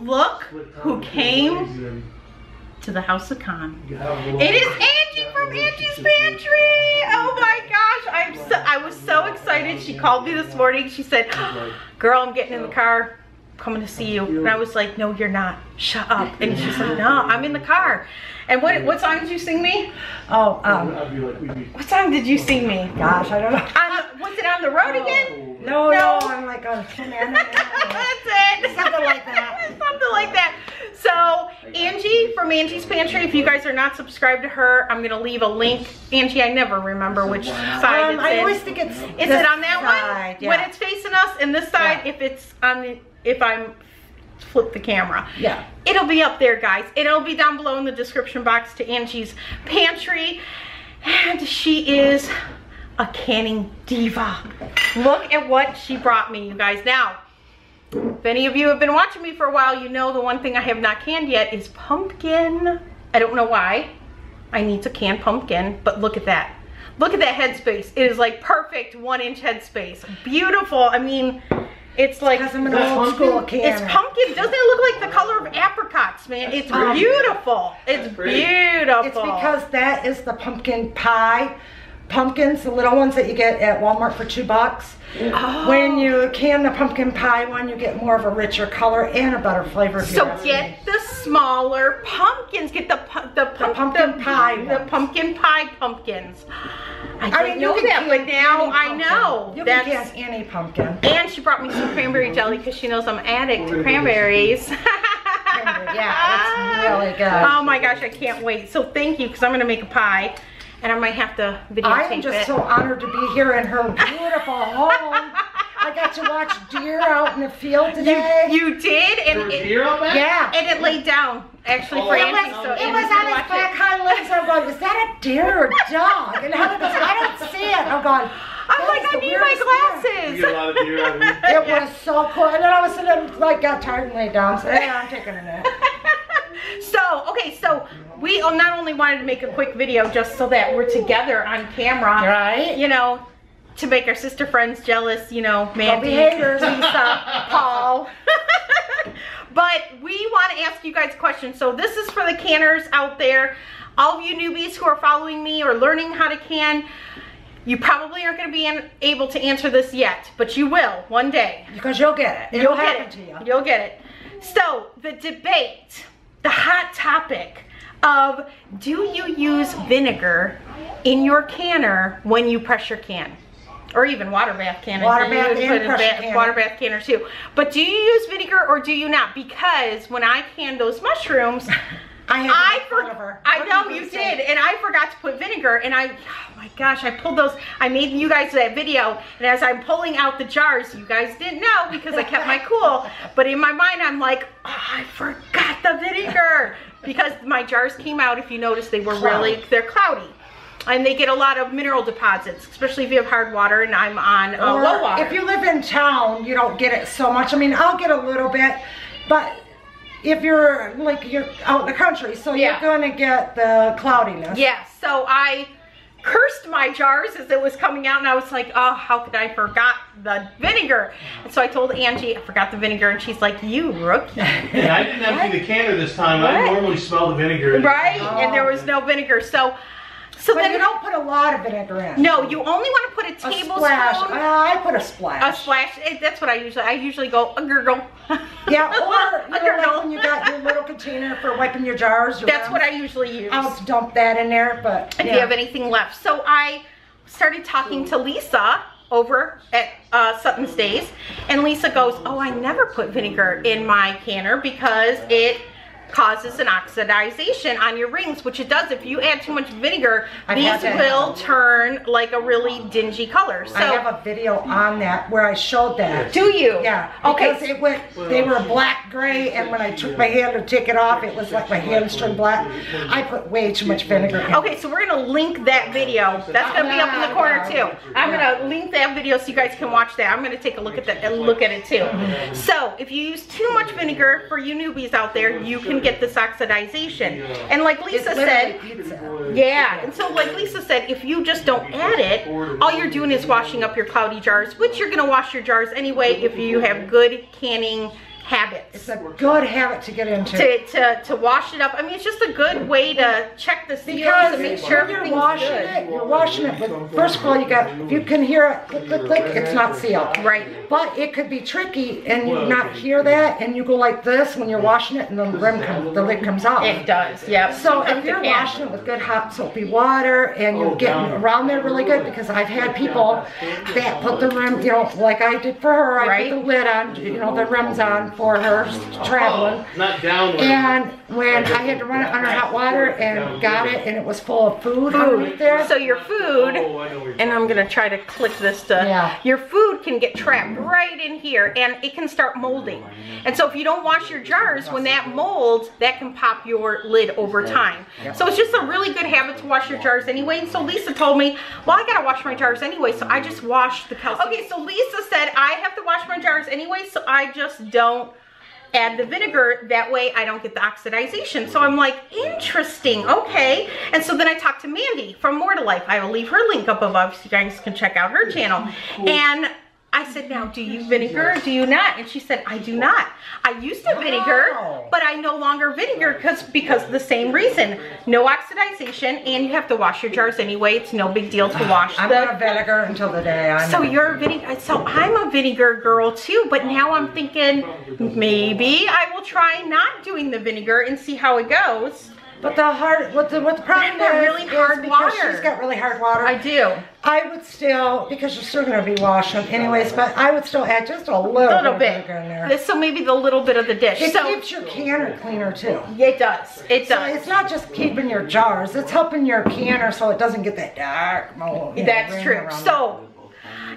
look who came to the house of Con. It is Angie from Angie's Pantry. Oh my gosh, I was so excited. She called me this morning. She said, girl, I'm getting in the car, coming to see you. And I was like, no, you're not. Shut up. And she's like, no, I'm in the car. And what song did you sing me? Oh, what song did you sing me? Gosh, I don't know. Was it On the Road Again? No, I'm like, oh, man. That's it. Something like that. Something like that. So, Angie from Angie's Pantry, if you guys are not subscribed to her, I'm going to leave a link. Angie, I never remember which side it's I in. always think it's... Is it on that side, one? Yeah. When it's facing us, and this side, if it's on the... If I'm... flip the camera. Yeah. It'll be up there, guys. It'll be down below in the description box to Angie's Pantry. And she is a canning diva. Look at what she brought me, you guys. Now, if any of you have been watching me for a while, you know the one thing I have not canned yet is pumpkin. I don't know why. I need to can pumpkin, but look at that. Look at that headspace. It is like perfect 1-inch headspace. Beautiful. I mean, it's like, I'm an old school canner. It's pumpkin. Doesn't it look like the color of apricots, man? It's beautiful. It's beautiful. It's because that is the pumpkin pie. Pumpkins, the little ones that you get at Walmart for $2. Oh. When you can the pumpkin pie one, you get more of a richer color and a better flavor. So get the smaller pumpkins. Get the pumpkin pie pumpkins. I mean, you know that, but now I know. You can can any pumpkin. And she brought me some cranberry jelly because she knows I'm an addict to cranberries. Yeah, it's really good. Oh my gosh, I can't wait. So thank you, because I'm going to make a pie. And I might have to videotape it. I am just so honored to be here in her beautiful home. I got to watch deer out in the field today. You did? And there were deer out there? Yeah. And it laid down, actually, for Angie. So it was on his back hind legs. I'm going, is that a deer or a dog? And Heather goes, I don't see it. I'm going, I'm like, I need my glasses. You get a lot of deer out here. It was so cool. And then all of a sudden, like, got tired and laid down. So, yeah, I'm taking a nap. So, okay, so we not only wanted to make a quick video just so that we're together on camera, right? You know, to make our sister friends jealous, you know, Mandy, Lisa, Paul. But we want to ask you guys questions. So this is for the canners out there. All of you newbies who are following me or learning how to can, you probably aren't going to be able to answer this yet, but you will one day. Because you'll get it. It'll happen to you. You'll get it. So the debate, the hot topic of, do you use vinegar in your canner when you pressure can? Or even water bath canner. Water bath and pressure canner. Water bath canner too. But do you use vinegar or do you not? Because when I canned those mushrooms, I know you did, and I forgot to put vinegar, and oh my gosh, I pulled those, I made you guys that video, and as I'm pulling out the jars, you guys didn't know because I kept my cool, but in my mind I'm like, oh, I forgot the vinegar, because my jars came out, if you notice, they were they're cloudy. And they get a lot of mineral deposits, especially if you have hard water, and I'm on low water. If you live in town, you don't get it so much. I mean, I'll get a little bit, but if you're out in the country, so you're gonna get the cloudiness. Yeah, so I cursed my jars as it was coming out, and I was like, oh, how could I forgot the vinegar? And so I told Angie I forgot the vinegar, and she's like, you rookie. Yeah, I didn't empty the canner this time. I normally smell the vinegar. Right, and there was no vinegar. So but then you don't put a lot of vinegar in. No, you only want to put a tablespoon. Splash. I put a splash. A splash. That's what I usually go a gurgle. Yeah, or like when you got your little container for wiping your jars. That's what I usually use. I'll dump that in there, but if you have anything left. So I started talking to Lisa over at Sutton's Days, and Lisa goes, oh, I never put vinegar in my canner because it causes an oxidization on your rings, which it does. If you add too much vinegar, these will turn like a really dingy color. So I have a video on that where I showed that. Do you? Yeah. Okay. Because they were black gray, and when I took my hand to take it off, it was like my hands turned black. I put way too much vinegar in. Okay, so we're gonna link that video. That's gonna be up in the corner too. I'm gonna link that video so you guys can watch that. I'm gonna take a look at that and look at it too. So if you use too much vinegar, for you newbies out there, you can get this oxidization. And like Lisa said, and so like Lisa said, if you just don't add it, all you're doing is washing up your cloudy jars, which you're gonna wash your jars anyway if you have good canning habits. It's a good habit to get into. To wash it up. I mean, it's just a good way to check the seals Because and make sure you're everything's washing good. you're washing it, but first of all, if you can hear it click, click, click, it's not sealed. Right. But it could be tricky and you not hear that, and you go like this when you're washing it, and the lid comes off. It does, yep. So if you're washing it with good hot soapy water and you're getting around there really good, because I've had people that put the rim, you know, like I did for her, I put the lid on, you know, the rims on for her traveling. Not down. And when I had to run it under hot water and got it, and it was full of food underneath there. So your food, and I'm gonna try to click this to, your food can get trapped right in here and it can start molding. And so if you don't wash your jars, when that molds, that can pop your lid over time. So it's just a really good habit to wash your jars anyway. And so Lisa told me, well, I gotta wash my jars anyway, so I just wash the calcium. Okay, so Lisa said I have to wash my jars anyway, so I just don't add the vinegar, that way I don't get the oxidization. So I'm like, interesting, okay. And so then I talked to Mandy from More to Life. I will leave her link up above so you guys can check out her channel. And I said, now, do you vinegar or do you not? And she said, I do not. I used to vinegar, but I no longer vinegar because of the same reason. No oxidization, and you have to wash your jars anyway. It's no big deal to wash I'm them. gonna vinegar until the day I'm So you're a vinegar, so I'm a vinegar girl too, but now I'm thinking maybe I will try not doing the vinegar and see how it goes. But what the problem is, really hard because water. she's got really hard water. I do. I would still, because you're still going to be washing them anyways, but I would still add just a little bit of vinegar in there. So maybe the little bit of the dish. It keeps your canner cleaner too. It does. It does. So it's not just keeping your jars, it's helping your canner so it doesn't get that dark mold. That's true. So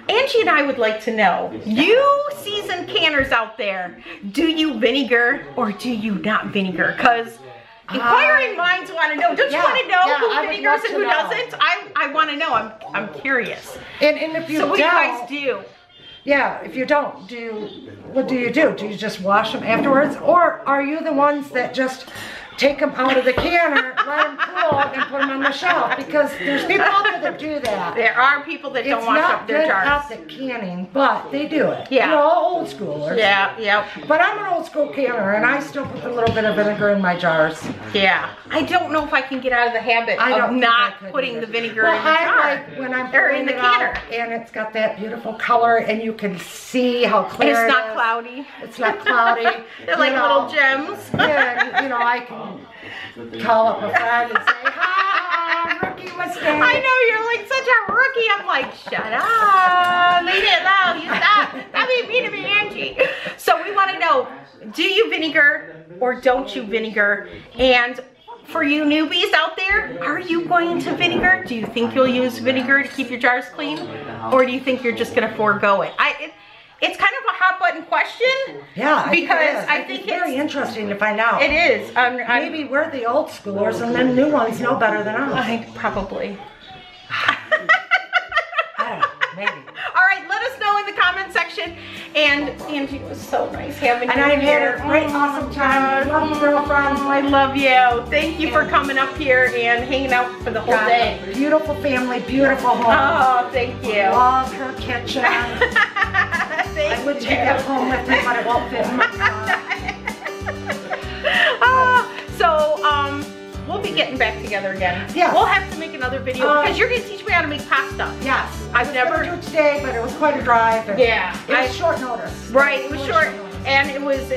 Angie and I would like to know, you seasoned canners out there, do you vinegar or do you not vinegar? Because inquiring minds want to know. Don't you want to know who vinegars and who doesn't? I want to know. I'm curious. And if you so what do you guys do? Yeah, if you don't, what do you do? Do you just wash them afterwards? Or are you the ones that just take them out of the canner, let them cool, and put them on the shelf? Because there's people out there that do that. There are people that don't wash up their jars. It's not good at the canning, but they do it. Yeah. You know, old schoolers. Yeah, yeah. But I'm an old school canner, and I still put a little bit of vinegar in my jars. Yeah. I don't know if I can get out of the habit of not putting the vinegar in the jar. I like when I'm putting it out, and it's got that beautiful color, and you can see how clear it is. It's not cloudy. It's not cloudy. They're like little gems. Yeah, you know, I can call up a friend and say, hi, rookie mistake. I know, you're like such a rookie. I'm like, shut up, leave it alone, you stop. That being mean to me, Angie. So we want to know, do you vinegar or don't you vinegar? And for you newbies out there, are you going to vinegar? Do you think you'll use vinegar to keep your jars clean? Or do you think you're just going to forego it? It's kind of a hot button question. Yeah, because I think it's very interesting to find out. It is. Maybe we're the old schoolers and then new ones know better than us. Probably. I don't know, maybe. All right, let us know in the comment section. And Angie, it was so nice having you here. And I've had a great, awesome time. Love you, girlfriend. I love you. Thank you for coming up here and hanging out for the whole day. Beautiful family, beautiful home. Oh, thank you. Love her kitchen. I would take it home with me, but it won't fit in my car. We'll be getting back together again. Yeah. We'll have to make another video because you're going to teach me how to make pasta. Yes. I've never do it today, but it was quite a drive. Yeah. It was short notice. Right. It was short, and it was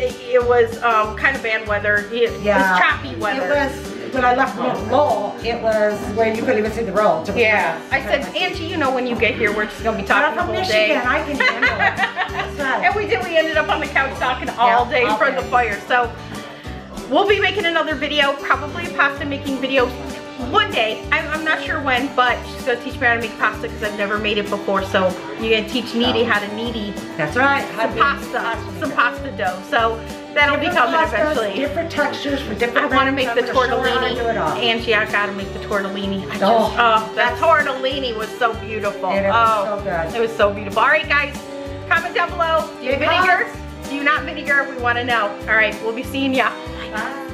kind of bad weather. It was choppy weather. It was. When I left Lowell, it was where you couldn't even see the road. Yeah. I said, Angie, you know when you get here, we're just going to be talking the whole day. I can handle it. Right. And we did. We ended up on the couch talking all day in front of the fire. So we'll be making another video, probably a pasta making video one day. I'm not sure when, but she's going to teach me how to make pasta because I've never made it before. So you're going to teach Kneady how to kneady. That's right. Some pasta dough. So that'll be coming eventually. Different textures for different. I want to make the tortellini. Angie, I gotta make the tortellini. That tortellini was so beautiful. It was so good. It was so beautiful. All right, guys, comment down below. Do you vinegar? Do you not vinegar? We want to know. All right, we'll be seeing ya. Bye.